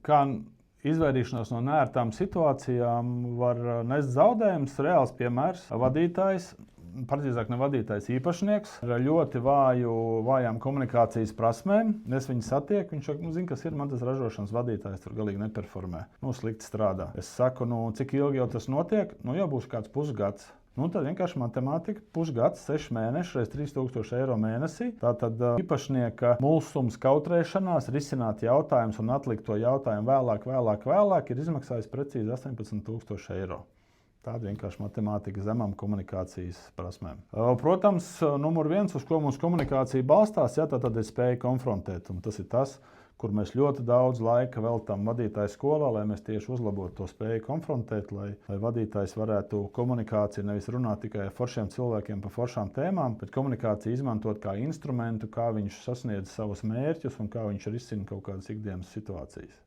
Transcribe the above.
kā izvairīšanās no neērtām situācijām var nest zaudējumus. Reāls piemērs - vadītājs, precīzāk ne vadītājs, īpašnieks ar ļoti vājām komunikācijas prasmēm. Es viņu satieku, viņš saka, zina, kas ir, man tas ražošanas vadītājs tur galīgi neperformē. Slikti strādā. Es saku, cik ilgi jau tas notiek? Jau būs kāds pusgads. Tad vienkārši matemātika, pusgads, 6 mēneši, reiz 3000 eiro mēnesī. Tātad īpašnieka mulsums kautrēšanās, risināt jautājumus un atlikt to jautājumu vēlāk, ir izmaksājis precīzi 18 000 eiro. Tāda vienkārši matemātika zemām komunikācijas prasmēm. Protams, numur viens, uz ko mums komunikācija balstās, tad ir spēja konfrontēt. Un tas ir tas, kur mēs ļoti daudz laika veltām vadītāju skolā, lai mēs tieši uzlabotu to spēju konfrontēt, lai vadītājs varētu komunikāciju nevis runāt tikai ar foršiem cilvēkiem par foršām tēmām, bet komunikāciju izmantot kā instrumentu, kā viņš sasniedz savus mērķus un kā viņš risina kaut kādas ikdienas situācijas.